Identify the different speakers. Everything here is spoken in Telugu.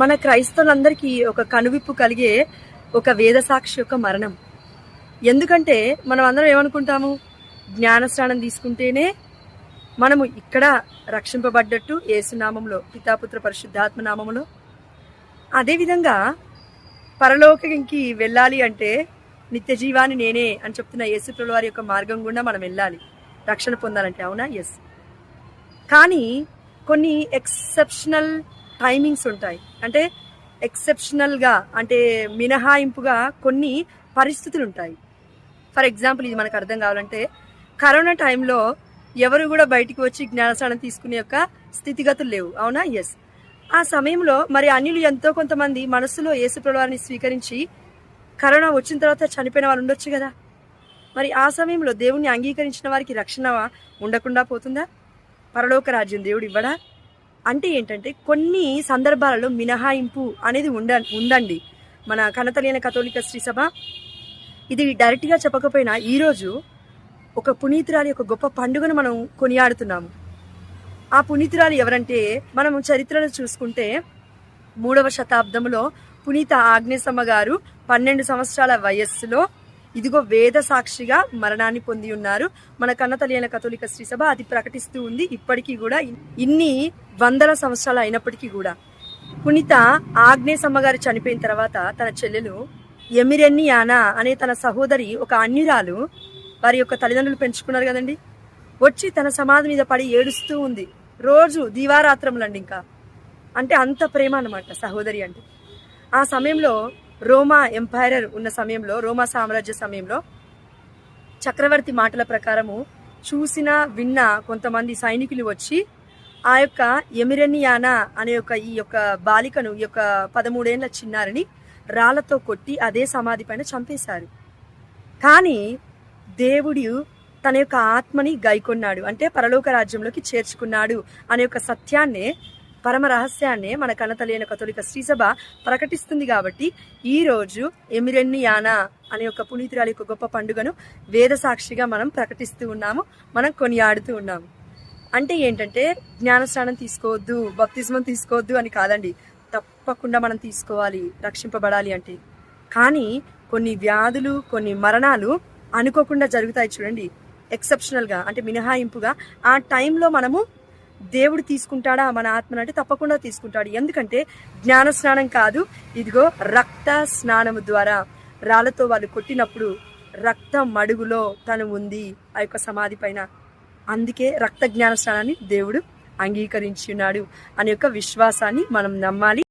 Speaker 1: మన క్రైస్తవులందరికీ ఒక కనువిప్పు కలిగే ఒక వేదసాక్షి యొక్క మరణం. ఎందుకంటే మనం అందరం ఏమనుకుంటాము, జ్ఞానస్నానం తీసుకుంటేనే మనము ఇక్కడ రక్షింపబడ్డట్టు యేసునామంలో, పితాపుత్ర పరిశుద్ధాత్మ నామములో. అదేవిధంగా పరలోకంకి వెళ్ళాలి అంటే నిత్య జీవాన్ని నేనే అని చెప్తున్న యేసుప్రభుల వారి యొక్క మార్గం గుండా మనం వెళ్ళాలి రక్షణ పొందాలంటే. అవునా? ఎస్. కానీ కొన్ని ఎక్సెప్షనల్ టైమింగ్స్ ఉంటాయి. అంటే ఎక్సెప్షనల్గా, అంటే మినహాయింపుగా కొన్ని పరిస్థితులు ఉంటాయి. ఫర్ ఎగ్జాంపుల్, ఇది మనకు అర్థం కావాలంటే, కరోనా టైంలో ఎవరు కూడా బయటికి వచ్చి జ్ఞానస్నానం తీసుకునే యొక్క స్థితిగతులు లేవు. అవునా? ఎస్. ఆ సమయంలో మరి అన్యులు ఎంతో కొంతమంది మనస్సులో యేసుప్రభుల వారిని స్వీకరించి కరోనా వచ్చిన తర్వాత చనిపోయిన వాళ్ళు ఉండొచ్చు కదా. మరి ఆ సమయంలో దేవుణ్ణి అంగీకరించిన వారికి రక్షణ ఉండకుండా పోతుందా? పరలోక రాజ్యం దేవుడు ఇవ్వడా? అంటే ఏంటంటే కొన్ని సందర్భాలలో మినహాయింపు అనేది ఉందండి. మన కనతలియన కథోలిక శ్రీ సభ ఇది డైరెక్ట్గా చెప్పకపోయినా ఈరోజు ఒక పునీతురాలి యొక్క గొప్ప పండుగను మనం కొనియాడుతున్నాము. ఆ పునీతురాలు ఎవరంటే, మనం చరిత్రను చూసుకుంటే 3వ శతాబ్దంలో పునీత ఆగ్నేసమ్మ గారు 12 సంవత్సరాల వయస్సులో ఇదిగో వేద సాక్షిగా మరణాన్ని పొంది ఉన్నారు. మన కన్నతలియన కథోలిక శ్రీ సభ అది ప్రకటిస్తూ ఉంది ఇప్పటికీ కూడా. ఇన్ని వందల సంవత్సరాలు అయినప్పటికీ కూడా పునీత ఆగ్నేసమ్మ గారు చనిపోయిన తర్వాత తన చెల్లెలు ఎమిరెన్నియానా అనే తన సహోదరి, ఒక అన్యురాలు, వారి యొక్క తల్లిదండ్రులు పెంచుకున్నారు కదండి, వచ్చి తన సమాధి మీద పడి ఏడుస్తూ ఉంది. రోజు దీవారాత్రములండి. ఇంకా అంటే అంత ప్రేమ అన్నమాట సహోదరి అంటే. ఆ సమయంలో రోమా ఎంపైరర్ ఉన్న సమయంలో, రోమా సామ్రాజ్య సమయంలో చక్రవర్తి మాటల ప్రకారము చూసిన విన్న కొంతమంది సైనికులు వచ్చి ఆ యొక్క ఎమిరెన్నియానా అనే ఈ యొక్క బాలికను, ఈ యొక్క 13 ఏళ్ల చిన్నారిని రాళ్లతో కొట్టి అదే సమాధి పైన చంపేశారు. కానీ దేవుడు తన యొక్క ఆత్మని గైకొన్నాడు, అంటే పరలోక రాజ్యంలోకి చేర్చుకున్నాడు అనే యొక్క సత్యాన్నే, పరమ రహస్యాన్నే మన కన్నతలియన కథోలిక శ్రీ సభ ప్రకటిస్తుంది. కాబట్టి ఈరోజు ఎమిరెన్నియానా అనే ఒక పునీతురాలి యొక్క గొప్ప పండుగను వేద సాక్షిగా మనం ప్రకటిస్తూ ఉన్నాము, మనం కొనియాడుతూ ఉన్నాము. అంటే ఏంటంటే జ్ఞానస్నానం తీసుకోవద్దు, బప్తిస్మం తీసుకోవద్దు అని కాదండి. తప్పకుండా మనం తీసుకోవాలి రక్షింపబడాలి అంటే. కానీ కొన్ని వ్యాధులు, కొన్ని మరణాలు అనుకోకుండా జరుగుతాయి చూడండి, ఎక్సెప్షనల్గా, అంటే మినహాయింపుగా. ఆ టైంలో మనము దేవుడు తీసుకుంటాడా మన ఆత్మను అంటే తప్పకుండా తీసుకుంటాడు. ఎందుకంటే జ్ఞాన స్నానం కాదు, ఇదిగో రక్త స్నానము ద్వారా రాళ్లతో వాళ్ళు కొట్టినప్పుడు రక్త మడుగులో తను ఉంది ఆ యొక్క సమాధి పైన. అందుకే రక్త జ్ఞాన స్నానాన్ని దేవుడు అంగీకరించున్నాడు అనే యొక్క విశ్వాసాన్ని మనం నమ్మాలి.